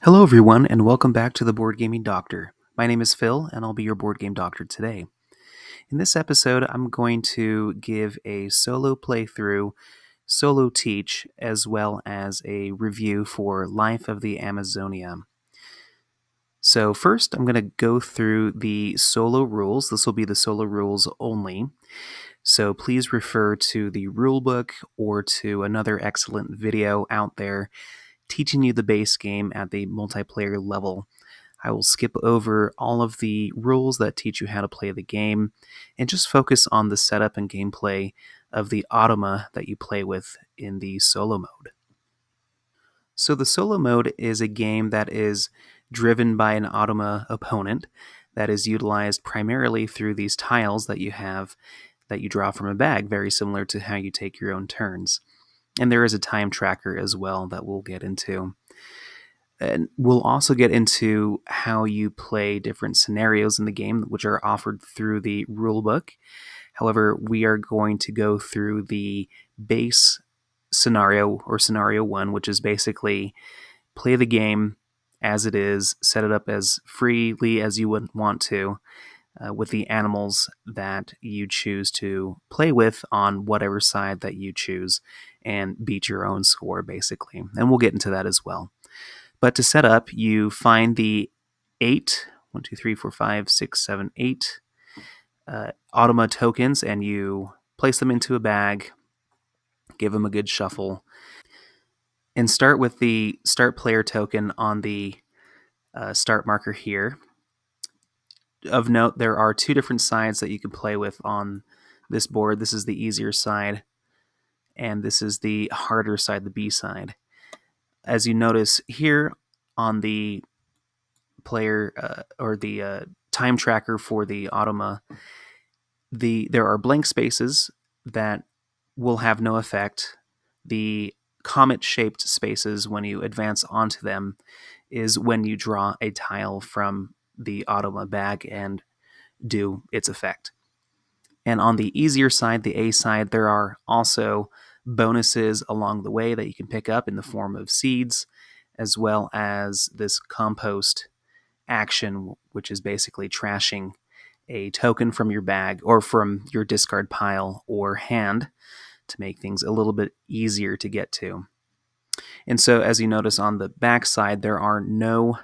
Hello, everyone, and welcome back to the Board Gaming Doctor. My name is Phil, and I'll be your board game doctor today. In this episode, I'm going to give a solo playthrough, solo teach, as well as a review for Life of the Amazonia. So, first, I'm going to go through the solo rules. This will be the solo rules only. So, please refer to the rulebook or to another excellent video out there teaching you the base game at the multiplayer level. I will skip over all of the rules that teach you how to play the game and just focus on the setup and gameplay of the automa that you play with in the solo mode. So, the solo mode is a game that is driven by an automa opponent that is utilized primarily through these tiles that you have that you draw from a bag, very similar to how you take your own turns. And there is a time tracker as well that we'll get into. And we'll also get into how you play different scenarios in the game, which are offered through the rulebook. However, we are going to go through the base scenario or scenario one, which is basically play the game as it is, set it up as freely as you would want to, with the animals that you choose to play with on whatever side that you choose, and beat your own score, basically. And we'll get into that as well. But to set up, you find the 8, 1, 2, 3, 4, 5, 6, 7, 8 automa tokens, and you place them into a bag, give them a good shuffle, and start with the start player token on the start marker here. Of note, there are two different sides that you can play with on this board. This is the easier side, and this is the harder side, the B side. As you notice here on the player or the time tracker for the automa, there are blank spaces that will have no effect. The comet-shaped spaces, when you advance onto them, is when you draw a tile from the automa bag and do its effect. And on the easier side, the A side, there are also bonuses along the way that you can pick up in the form of seeds, as well as this compost action, which is basically trashing a token from your bag or from your discard pile or hand to make things a little bit easier to get to. And so, as you notice on the back side, there are no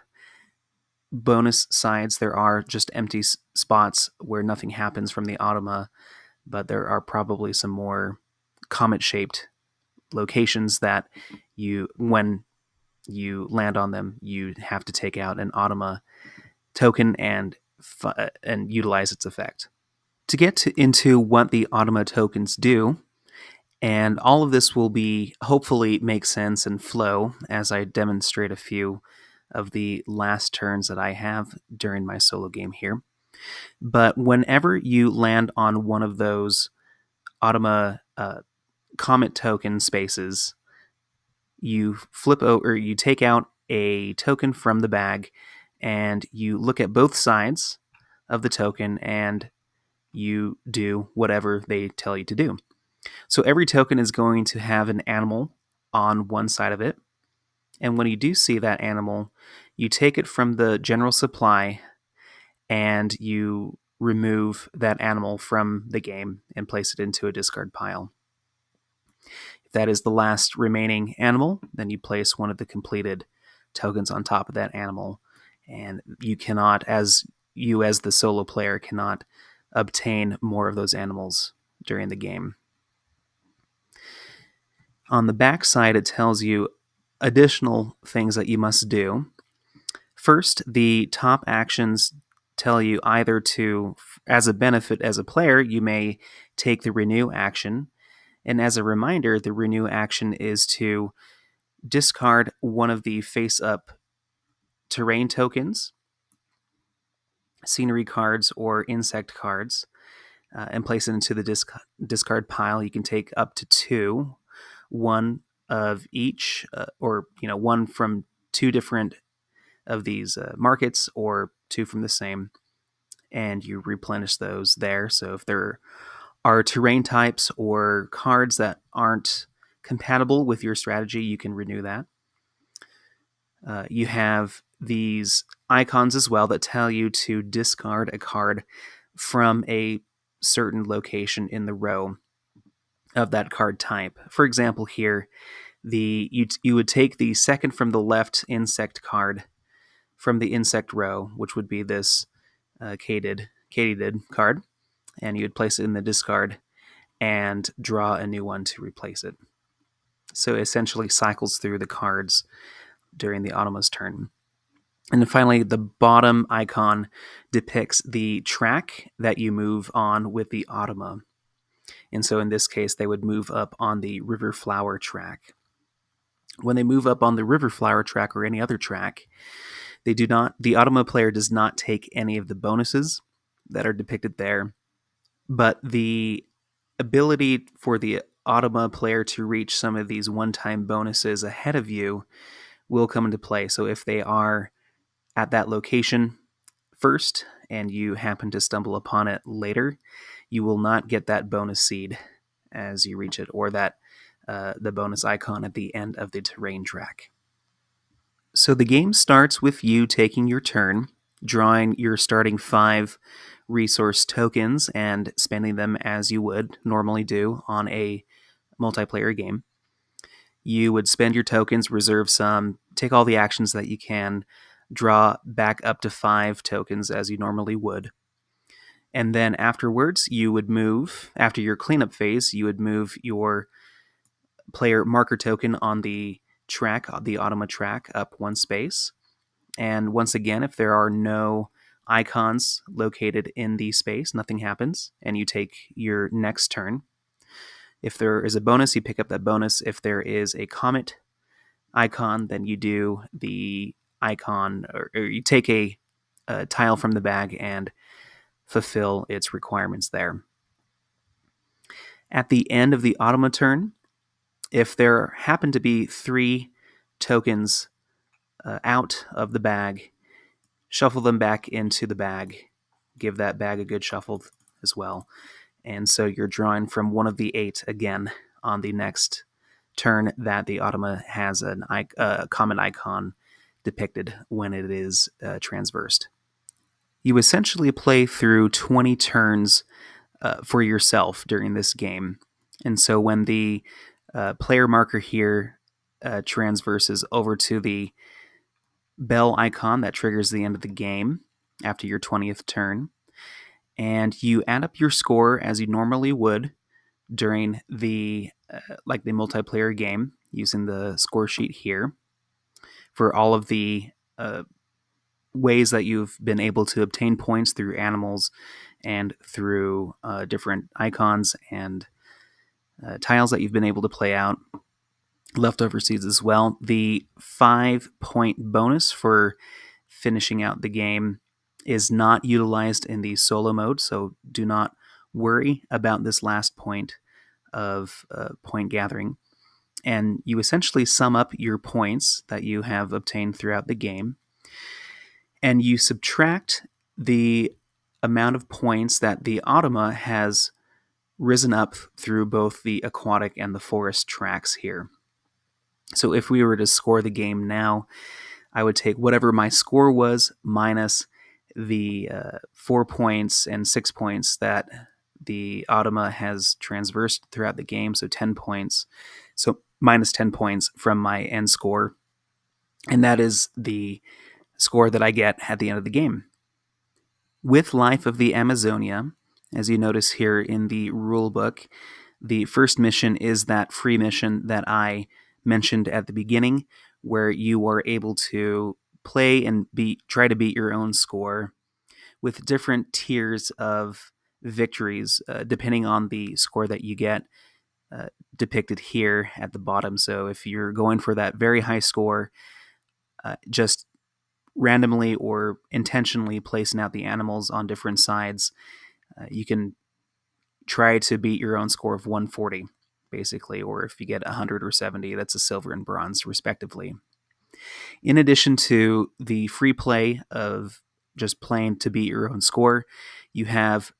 bonus sides. There are just empty spots where nothing happens from the automa, but there are probably some more comet-shaped locations that when you land on them, you have to take out an automa token and utilize its effect. To get into what the automa tokens do, and all of this will be hopefully make sense and flow as I demonstrate a few of the last turns that I have during my solo game here. But whenever you land on one of those automa comet token spaces, you flip over, you take out a token from the bag, and you look at both sides of the token and you do whatever they tell you to do. So every token is going to have an animal on one side of it. And when you do see that animal, you take it from the general supply and you remove that animal from the game and place it into a discard pile. If that is the last remaining animal, then you place one of the completed tokens on top of that animal. And you cannot, as the solo player, cannot obtain more of those animals during the game. On the back side, it tells you additional things that you must do. First, the top actions tell you either to, as a benefit as a player, you may take the renew action. And as a reminder, the renew action is to discard one of the face-up terrain tokens, scenery cards, or insect cards, and place it into the discard pile. You can take up to 2, one of each, or one from 2 different of these markets, or 2 from the same, and you replenish those there. So if there are terrain types or cards that aren't compatible with your strategy, you can renew that. You have these icons as well that tell you to discard a card from a certain location in the row of that card type. For example, here, you would take the second from the left insect card from the insect row, which would be this katydid card, and you would place it in the discard and draw a new one to replace it. So it essentially cycles through the cards during the Automa's turn. And then finally, the bottom icon depicts the track that you move on with the Automa. And so in this case, they would move up on the River Flower track. When they move up on the River Flower track or any other track, the Automa player does not take any of the bonuses that are depicted there, but the ability for the Automa player to reach some of these one-time bonuses ahead of you will come into play. So if they are at that location first and you happen to stumble upon it later, you will not get that bonus seed as you reach it, or that the bonus icon at the end of the terrain track. So the game starts with you taking your turn, drawing your starting 5 resource tokens and spending them as you would normally do on a multiplayer game. You would spend your tokens, reserve some, take all the actions that you can, draw back up to 5 tokens as you normally would. And then afterwards, you would move, after your cleanup phase, you would move your player marker token on the track, the Automa track, up 1 space. And once again, if there are no icons located in the space, nothing happens, and you take your next turn. If there is a bonus, you pick up that bonus. If there is a comet icon, then you do the icon, or you take a tile from the bag and fulfill its requirements there. At the end of the Automa turn, if there happen to be 3 tokens out of the bag, shuffle them back into the bag. Give that bag a good shuffle as well. And so you're drawing from one of the 8 again on the next turn that the Automa has a common icon depicted when it is transversed. You essentially play through 20 turns for yourself during this game. And so when the player marker here transverses over to the bell icon, that triggers the end of the game after your 20th turn, and you add up your score as you normally would during the multiplayer game using the score sheet here for all of the ways that you've been able to obtain points through animals and through different icons and tiles that you've been able to play out, leftover seeds as well. The 5-point bonus for finishing out the game is not utilized in the solo mode, so do not worry about this last point of point gathering. And you essentially sum up your points that you have obtained throughout the game, and you subtract the amount of points that the Automa has risen up through both the aquatic and the forest tracks here. So if we were to score the game now, I would take whatever my score was minus the 4 points and 6 points that the Automa has transversed throughout the game, so 10 points. So minus 10 points from my end score, and that is the score that I get at the end of the game. With Life of the Amazonia, as you notice here in the rule book, the first mission is that free mission that I mentioned at the beginning, where you are able to play and try to beat your own score with different tiers of victories, depending on the score that you get depicted here at the bottom. So if you're going for that very high score, just randomly or intentionally placing out the animals on different sides, you can try to beat your own score of 140, basically, or if you get 100 or 70, that's a silver and bronze, respectively. In addition to the free play of just playing to beat your own score, you have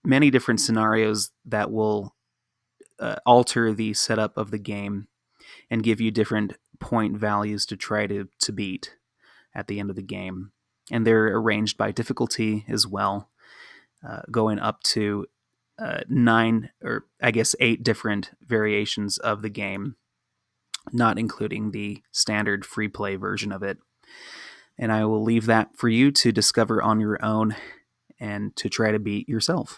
many different scenarios that will alter the setup of the game and give you different point values to try to beat at the end of the game. And they're arranged by difficulty as well, going up to 9, or I guess 8 different variations of the game, not including the standard free play version of it. And I will leave that for you to discover on your own and to try to beat yourself.